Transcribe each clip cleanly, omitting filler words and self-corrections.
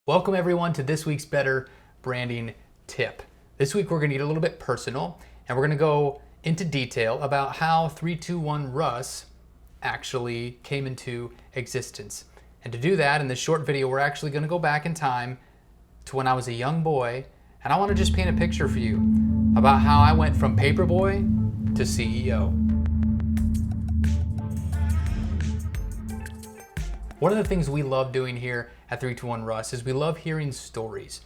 Welcome everyone to this week's Better Branding Tip. This week we're going to get a little bit personal and we're going to go into detail about how 321 Russ actually came into existence. And to do that in this short video, we're actually going to go back in time to when I was a young boy, and I want to just paint a picture for you about how I went from paperboy to CEO. One of the things we love doing here at 321 Russ is we love hearing stories.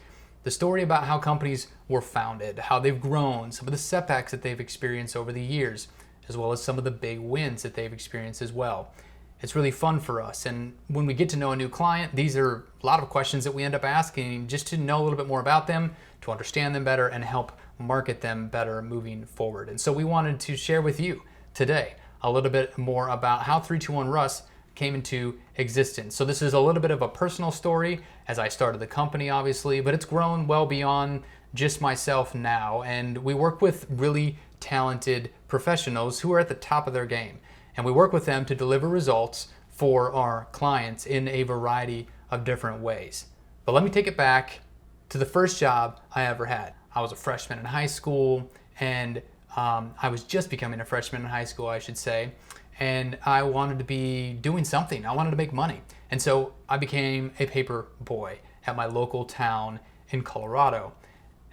The story about how companies were founded, how they've grown, some of the setbacks that they've experienced over the years, as well as some of the big wins that they've experienced as well. It's really fun for us, and when we get to know a new client, these are a lot of questions that we end up asking just to know a little bit more about them, to understand them better, and help market them better moving forward. And so we wanted to share with you today a little bit more about how 321 Russ came into existence. So this is a little bit of a personal story as I started the company, obviously, but it's grown well beyond just myself now. And we work with really talented professionals who are at the top of their game. And we work with them to deliver results for our clients in a variety of different ways. But let me take it back to the first job I ever had. I was a freshman in high school, and I was just becoming a freshman in high school, I should say. And I wanted to be doing something. I wanted to make money. And so I became a paper boy at my local town in Colorado.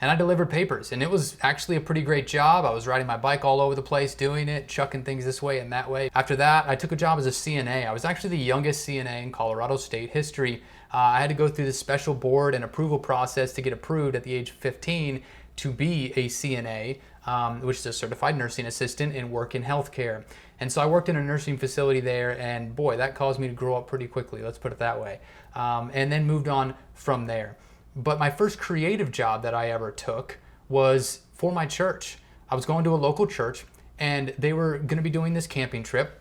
And I delivered papers, and it was actually a pretty great job. I was riding my bike all over the place, doing it, chucking things this way and that way. After that, I took a job as a CNA. I was actually the youngest CNA in Colorado state history. I had to go through this special board and approval process to get approved at the age of 15 to be a CNA, which is a certified nursing assistant and work in healthcare. And so I worked in a nursing facility there, and boy, that caused me to grow up pretty quickly, let's put it that way, and then moved on from there. But my first creative job that I ever took was for my church. I was going to a local church, and they were going to be doing this camping trip,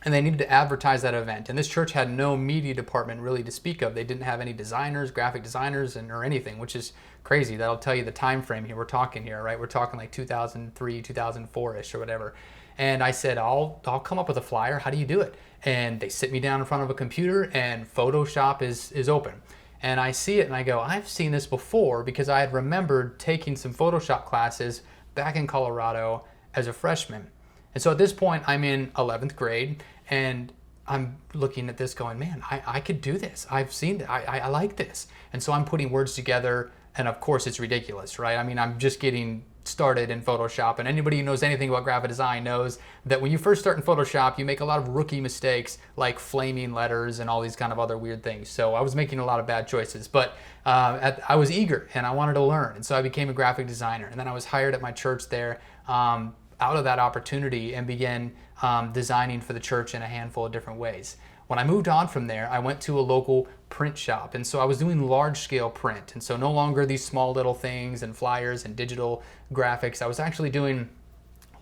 and they needed to advertise that event. And this church had no media department really to speak of. They didn't have any designers, graphic designers, or anything, which is crazy. That'll tell you the time frame here we're talking here, right? We're talking like 2003, 2004-ish or whatever. And I said, I'll come up with a flyer. How do you do it? And they sit me down in front of a computer, and Photoshop is open. And I see it and I go, I've seen this before, because I had remembered taking some Photoshop classes back in Colorado as a freshman. And so at this point, I'm in 11th grade, and I'm looking at this going, man, I could do this. I've seen it. I like this. And so I'm putting words together, and of course it's ridiculous, right? I mean, I'm just getting started in Photoshop, and anybody who knows anything about graphic design knows that when you first start in Photoshop, you make a lot of rookie mistakes like flaming letters and all these kind of other weird things. So I was making a lot of bad choices, but I was eager and I wanted to learn. And so I became a graphic designer, and then I was hired at my church there out of that opportunity, and began designing for the church in a handful of different ways. When I moved on from there, I went to a local print shop, and so I was doing large scale print, and so no longer these small little things and flyers and digital graphics. I was actually doing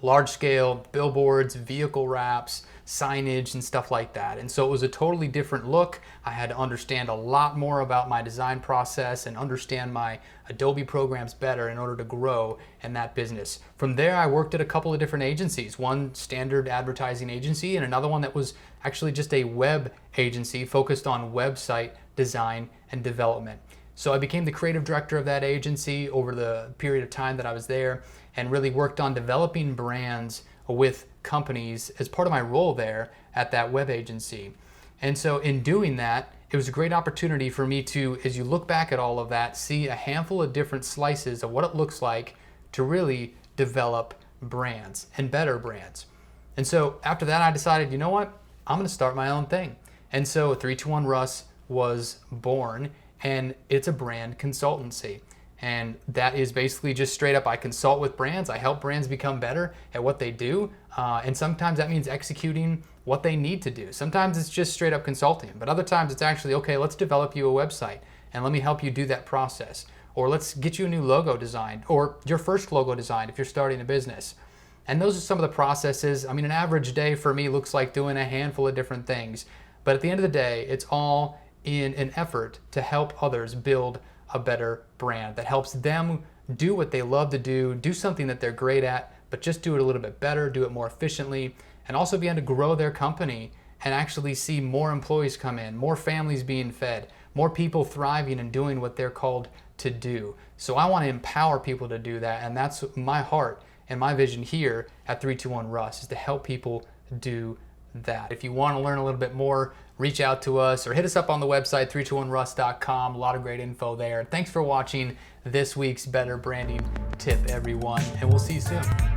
large scale billboards, vehicle wraps, signage, and stuff like that. And so it was a totally different look. I had to understand a lot more about my design process and understand my Adobe programs better in order to grow in that business. From there, I worked at a couple of different agencies, one standard advertising agency and another one that was actually just a web agency focused on website design and development. So I became the creative director of that agency over the period of time that I was there, and really worked on developing brands with companies as part of my role there at that web agency. And so in doing that, it was a great opportunity for me to, as you look back at all of that, see a handful of different slices of what it looks like to really develop brands and better brands. And so after that, I decided, you know what? I'm going to start my own thing. And so 321 Russ was born, and it's a brand consultancy. And that is basically just straight up, I consult with brands. I help brands become better at what they do. And sometimes that means executing what they need to do. Sometimes it's just straight up consulting, but other times it's actually, okay, let's develop you a website and let me help you do that process. Or let's get you a new logo designed, or your first logo designed if you're starting a business. And those are some of the processes. I mean, an average day for me looks like doing a handful of different things. But at the end of the day, it's all in an effort to help others build a better brand that helps them do what they love to do something that they're great at, but just do it a little bit better, do it more efficiently, and also be able to grow their company and actually see more employees come in, more families being fed, more people thriving and doing what they're called to do. So I want to empower people to do that, and that's my heart and my vision here at 321 Russ, is to help people do that. If you want to learn a little bit more, reach out to us or hit us up on the website 321russ.com. A lot of great info there. Thanks for watching this week's Better Branding Tip, everyone, and we'll see you soon.